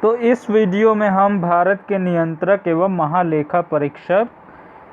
तो इस वीडियो में हम भारत के नियंत्रक एवं महालेखा परीक्षक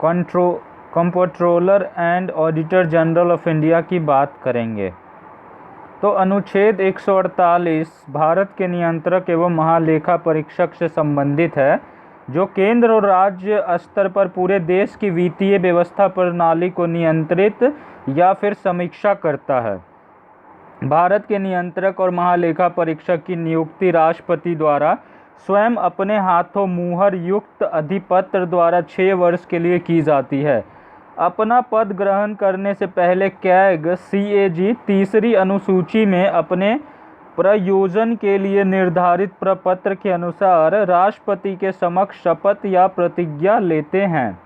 controller and auditor general of India की बात करेंगे। तो अनुच्छेद 148 भारत के नियंत्रक एवं महालेखा परीक्षक से संबंधित है, जो केंद्र और राज्य स्तर पर पूरे देश की वित्तीय व्यवस्था प्रणाली को नियंत्रित या फिर समीक्षा करता है। भारत के नियंत्रक और महालेखा परीक्षक की नियुक्ति राष्ट्रपति द्वारा स्वयं अपने हाथों मुहर युक्त अधिपत्र द्वारा 6 वर्ष के लिए की जाती है। अपना पद ग्रहण करने से पहले कैग सीएजी तीसरी अनुसूची में अपने प्रयोजन के लिए निर्धारित प्रपत्र के अनुसार राष्ट्रपति के समक्ष शपथ या प्रतिज्ञा लेते हैं।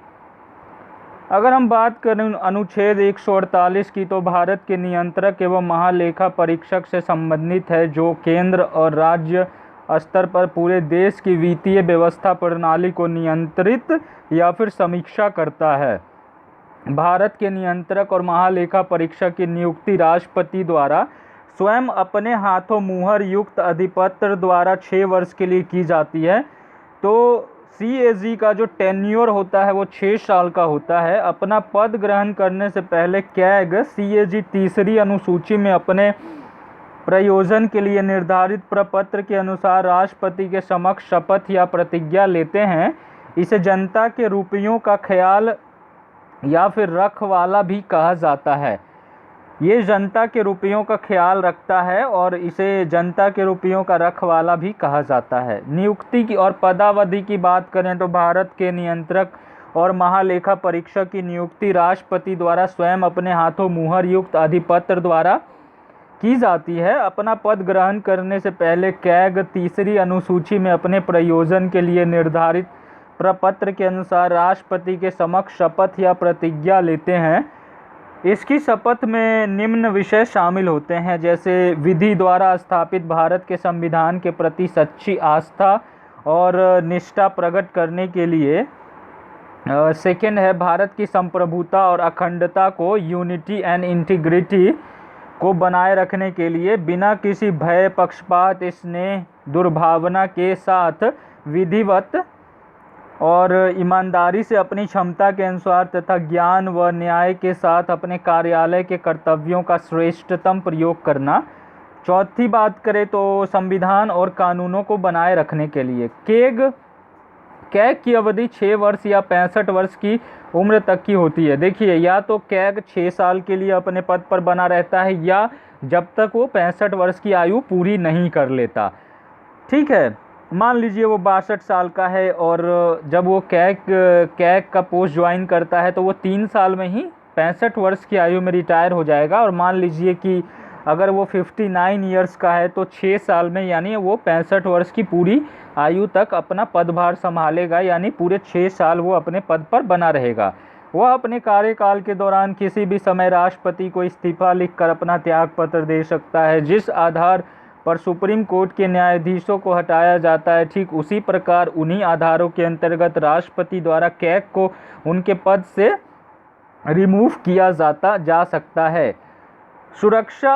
अगर हम बात करें अनुच्छेद 148 की, तो भारत के नियंत्रक एवं महालेखा परीक्षक से संबंधित है, जो केंद्र और राज्य स्तर पर पूरे देश की वित्तीय व्यवस्था प्रणाली को नियंत्रित या फिर समीक्षा करता है। भारत के नियंत्रक और महालेखा परीक्षक की नियुक्ति राष्ट्रपति द्वारा स्वयं अपने हाथों मुहर युक्त अधिपत्र द्वारा 6 वर्ष के लिए की जाती है। तो सीएजी का जो टेन्योर होता है वो 6 साल का होता है। अपना पद ग्रहण करने से पहले कैग सीएजी तीसरी अनुसूची में अपने प्रयोजन के लिए निर्धारित प्रपत्र के अनुसार राष्ट्रपति के समक्ष शपथ या प्रतिज्ञा लेते हैं। इसे जनता के रुपयों का ख्याल या फिर रखवाला भी कहा जाता है। ये जनता के रुपयों का ख्याल रखता है और इसे जनता के रुपयों का रखवाला भी कहा जाता है। नियुक्ति की और पदावधि की बात करें तो भारत के नियंत्रक और महालेखा परीक्षक की नियुक्ति राष्ट्रपति द्वारा स्वयं अपने हाथों मुहर युक्त अधिपत्र द्वारा की जाती है। अपना पद ग्रहण करने से पहले कैग तीसरी अनुसूची में अपने प्रयोजन के लिए निर्धारित प्रपत्र के अनुसार राष्ट्रपति के समक्ष शपथ या प्रतिज्ञा लेते हैं। इसकी शपथ में निम्न विषय शामिल होते हैं, जैसे विधि द्वारा स्थापित भारत के संविधान के प्रति सच्ची आस्था और निष्ठा प्रकट करने के लिए। सेकंड है भारत की संप्रभुता और अखंडता को, यूनिटी एंड इंटीग्रिटी को बनाए रखने के लिए बिना किसी भय, पक्षपात, स्नेह, दुर्भावना के साथ विधिवत और ईमानदारी से अपनी क्षमता के अनुसार तथा ज्ञान व न्याय के साथ अपने कार्यालय के कर्तव्यों का श्रेष्ठतम प्रयोग करना। चौथी बात करें तो संविधान और कानूनों को बनाए रखने के लिए कैग की अवधि 6 वर्ष या 65 वर्ष की उम्र तक की होती है। देखिए, या तो कैग 6 साल के लिए अपने पद पर बना रहता है या जब तक वो 65 वर्ष की आयु पूरी नहीं कर लेता। ठीक है, मान लीजिए वो 62 साल का है और जब वो कैग का पोस्ट ज्वाइन करता है तो वो 3 साल में ही 65 वर्ष की आयु में रिटायर हो जाएगा। और मान लीजिए कि अगर वो 59 ईयर्स का है तो 6 साल में यानी वो 65 वर्ष की पूरी आयु तक अपना पदभार संभालेगा, यानी पूरे 6 साल वो अपने पद पर बना रहेगा। वह अपने कार्यकाल के दौरान किसी भी समय राष्ट्रपति को इस्तीफा लिखकर अपना त्यागपत्र दे सकता है। जिस आधार पर सुप्रीम कोर्ट के न्यायाधीशों को हटाया जाता है, ठीक उसी प्रकार उन्हीं आधारों के अंतर्गत राष्ट्रपति द्वारा कैग को उनके पद से रिमूव किया जा सकता है। सुरक्षा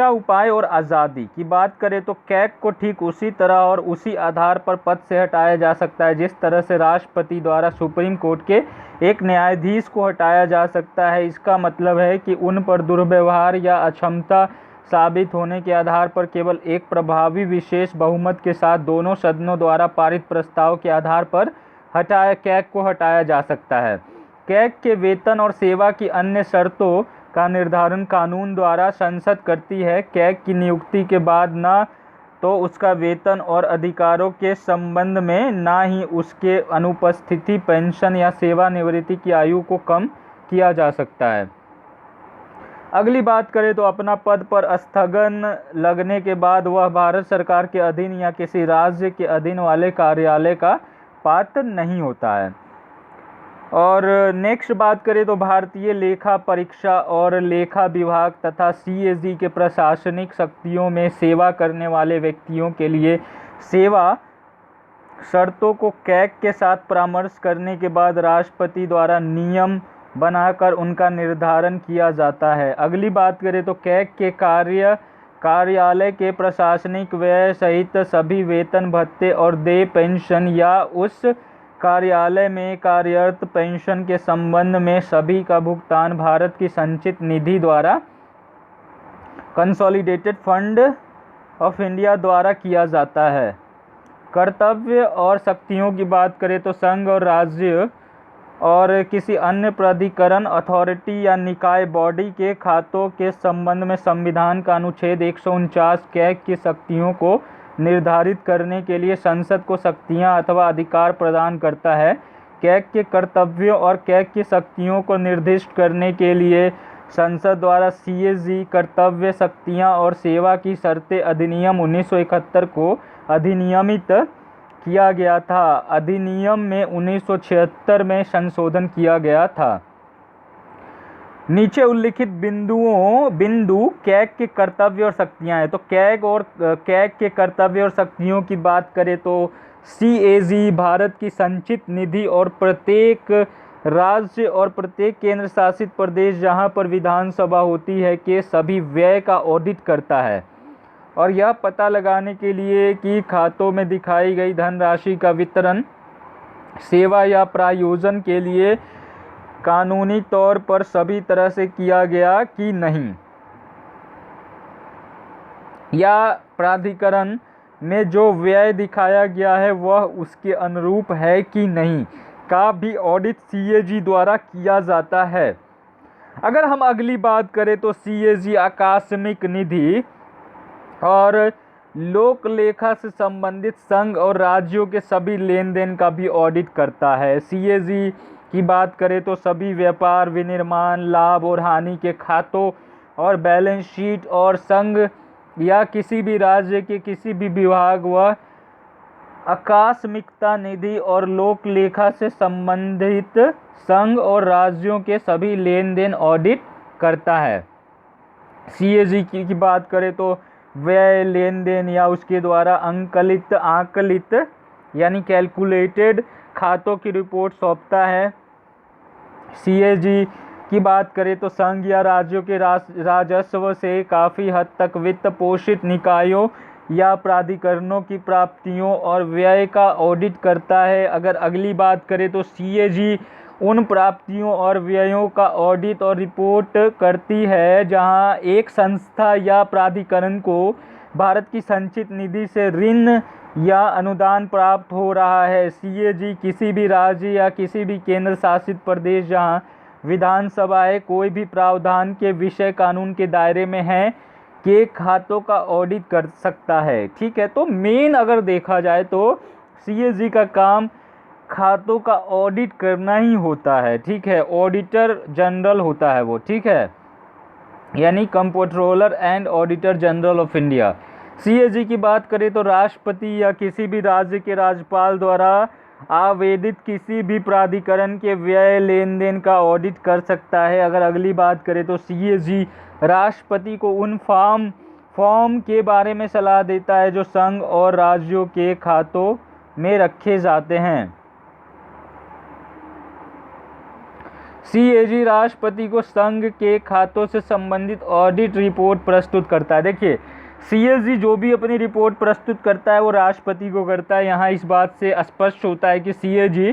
उपाय और आज़ादी की बात करें तो कैग को ठीक उसी तरह और उसी आधार पर पद से हटाया जा सकता है जिस तरह से राष्ट्रपति द्वारा सुप्रीम कोर्ट के एक न्यायाधीश को हटाया जा सकता है। इसका मतलब है कि उन पर दुर्व्यवहार या अक्षमता साबित होने के आधार पर केवल एक प्रभावी विशेष बहुमत के साथ दोनों सदनों द्वारा पारित प्रस्ताव के आधार पर कैग को हटाया जा सकता है। कैग के वेतन और सेवा की अन्य शर्तों का निर्धारण कानून द्वारा संसद करती है। कैग की नियुक्ति के बाद न तो उसका वेतन और अधिकारों के संबंध में न ही उसके अनुपस्थिति, पेंशन या सेवानिवृत्ति की आयु को कम किया जा सकता है। अगली बात करें तो अपना पद पर स्थगन लगने के बाद वह भारत सरकार के अधीन या किसी राज्य के अधीन वाले कार्यालय का पात्र नहीं होता है। और नेक्स्ट बात करें तो भारतीय लेखा परीक्षा और लेखा विभाग तथा सीएजी के प्रशासनिक शक्तियों में सेवा करने वाले व्यक्तियों के लिए सेवा शर्तों को कैग के साथ परामर्श करने के बाद राष्ट्रपति द्वारा नियम बनाकर उनका निर्धारण किया जाता है। अगली बात करें तो कैग के कार्यालय के प्रशासनिक व्यय सहित सभी वेतन भत्ते और देय पेंशन या उस कार्यालय में कार्यरत पेंशन के संबंध में सभी का भुगतान भारत की संचित निधि द्वारा कंसोलिडेटेड फंड ऑफ इंडिया द्वारा किया जाता है। कर्तव्य और शक्तियों की बात करें तो संघ और राज्य और किसी अन्य प्राधिकरण अथॉरिटी या निकाय बॉडी के खातों के संबंध में संविधान का अनुच्छेद 149 कैग की शक्तियों को निर्धारित करने के लिए संसद को शक्तियां अथवा अधिकार प्रदान करता है। कैग के कर्तव्यों और कैग की शक्तियों को निर्दिष्ट करने के लिए संसद द्वारा सीएजी कर्तव्य शक्तियां और सेवा की शर्तें अधिनियम 1971 को अधिनियमित किया गया था। अधिनियम में 1976 में संशोधन किया गया था। नीचे उल्लिखित बिंदु कैग के कर्तव्य और शक्तियां हैं। तो कैग के कर्तव्य और शक्तियों की बात करें तो सीएजी भारत की संचित निधि और प्रत्येक राज्य और प्रत्येक केंद्र शासित प्रदेश जहां पर विधानसभा होती है के सभी व्यय का ऑडिट करता है और यह पता लगाने के लिए कि खातों में दिखाई गई धनराशि का वितरण सेवा या प्रायोजन के लिए कानूनी तौर पर सभी तरह से किया गया कि नहीं, या प्राधिकरण में जो व्यय दिखाया गया है वह उसके अनुरूप है कि नहीं का भी ऑडिट सीएजी द्वारा किया जाता है। अगर हम अगली बात करें तो सीएजी आकस्मिक निधि और लोक लेखा से संबंधित संघ और राज्यों के सभी लेन देन का भी ऑडिट करता है। सीएजी की बात करें तो सभी व्यापार विनिर्माण लाभ और हानि के खातों और बैलेंस शीट और संघ या किसी भी राज्य के किसी भी विभाग व आकस्मिकता निधि और लोक लेखा से संबंधित संघ और राज्यों के सभी लेन देन ऑडिट करता है। सीएजी की बात करें तो व्यय लेन देन या उसके द्वारा आकलित यानी कैलकुलेटेड खातों की रिपोर्ट सौंपता है। सीएजी की बात करें तो संघ या राज्यों के राजस्व से काफ़ी हद तक वित्त पोषित निकायों या प्राधिकरणों की प्राप्तियों और व्यय का ऑडिट करता है। अगर अगली बात करें तो सीएजी उन प्राप्तियों और व्ययों का ऑडिट और रिपोर्ट करती है जहां एक संस्था या प्राधिकरण को भारत की संचित निधि से ऋण या अनुदान प्राप्त हो रहा है। सीएजी किसी भी राज्य या किसी भी केंद्र शासित प्रदेश जहां विधानसभाएं कोई भी प्रावधान के विषय कानून के दायरे में है के खातों का ऑडिट कर सकता है। ठीक है, तो मेन अगर देखा जाए तो सीएजी का काम खातों का ऑडिट करना ही होता है। ठीक है, ऑडिटर जनरल होता है वो। ठीक है, यानी controller and auditor general of India. CAG की बात करें तो राष्ट्रपति या किसी भी राज्य के राज्यपाल द्वारा आवेदित किसी भी प्राधिकरण के व्यय लेन देन का ऑडिट कर सकता है। अगर अगली बात करें तो सीएजी राष्ट्रपति को उन फॉर्म के बारे में सलाह देता है जो संघ और राज्यों के खातों में रखे जाते हैं। सीएजी राष्ट्रपति को संघ के खातों से संबंधित ऑडिट रिपोर्ट प्रस्तुत करता है। देखिए, सीएजी जो भी अपनी रिपोर्ट प्रस्तुत करता है वो राष्ट्रपति को करता है। यहाँ इस बात से स्पष्ट होता है कि सीएजी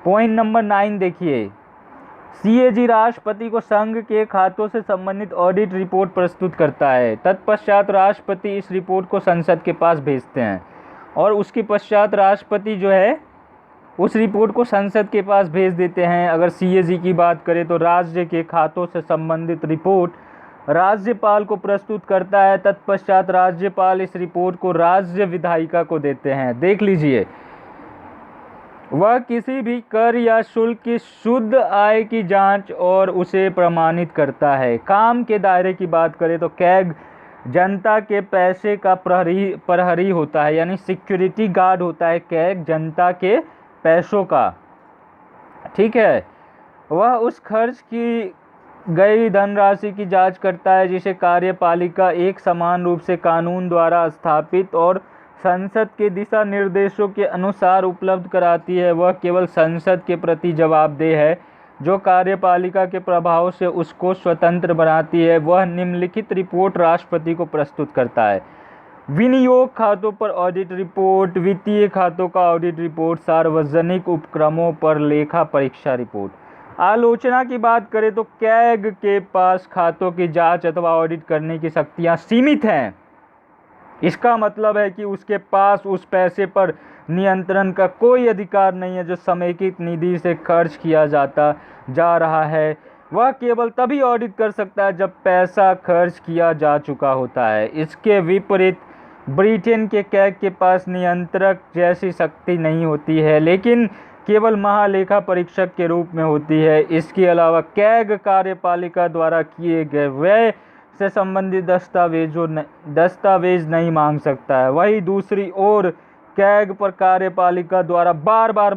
पॉइंट नंबर 9 देखिए, सीएजी राष्ट्रपति को संघ के खातों से संबंधित ऑडिट रिपोर्ट प्रस्तुत करता है। तत्पश्चात राष्ट्रपति इस रिपोर्ट को संसद के पास भेजते हैं और उसके पश्चात राष्ट्रपति जो है उस रिपोर्ट को संसद के पास भेज देते हैं। अगर सीएजी की बात करें तो राज्य के खातों से संबंधित रिपोर्ट राज्यपाल को प्रस्तुत करता है। तत्पश्चात राज्यपाल इस रिपोर्ट को राज्य विधायिका को देते हैं। देख लीजिए, वह किसी भी कर या शुल्क की शुद्ध आय की जांच और उसे प्रमाणित करता है। काम के दायरे की बात करें तो कैग जनता के पैसे का प्रहरी होता है, यानी सिक्योरिटी गार्ड होता है कैग जनता के पैसों का। ठीक है, वह उस खर्च की गई धनराशि की जांच करता है जिसे कार्यपालिका एक समान रूप से कानून द्वारा स्थापित और संसद के दिशा निर्देशों के अनुसार उपलब्ध कराती है। वह केवल संसद के प्रति जवाबदेह है। जो कार्यपालिका के प्रभाव से उसको स्वतंत्र बनाती है, वह निम्नलिखित रिपोर्ट राष्ट्रपति को प्रस्तुत करता है। विनियोग खातों पर ऑडिट रिपोर्ट, वित्तीय खातों का ऑडिट रिपोर्ट, सार्वजनिक उपक्रमों पर लेखा परीक्षा रिपोर्ट। आलोचना की बात करें तो कैग के पास खातों की जांच अथवा ऑडिट करने की शक्तियां सीमित हैं। इसका मतलब है कि उसके पास उस पैसे पर नियंत्रण का कोई अधिकार नहीं है जो समेकित निधि से खर्च किया जा रहा है। वह केवल तभी ऑडिट कर सकता है जब पैसा खर्च किया जा चुका होता है। इसके विपरीत ब्रिटेन के कैग के पास नियंत्रक जैसी शक्ति नहीं होती है, लेकिन केवल महालेखा परीक्षक के रूप में होती है। इसके अलावा कैग कार्यपालिका द्वारा किए गए व्यय से संबंधित दस्तावेज नहीं मांग सकता है। वहीं दूसरी ओर कैग पर कार्यपालिका द्वारा बार बार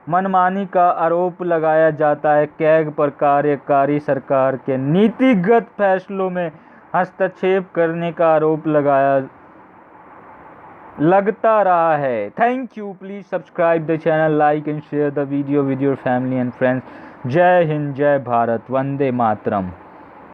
मनमानी का आरोप लगाया जाता है। कैग पर कार्यकारी सरकार के नीतिगत फैसलों में हस्तक्षेप करने का आरोप लगता रहा है। Thank you. Please subscribe the channel, like and share the video with your family and friends. जय हिंद, जय भारत, वंदे मातरम।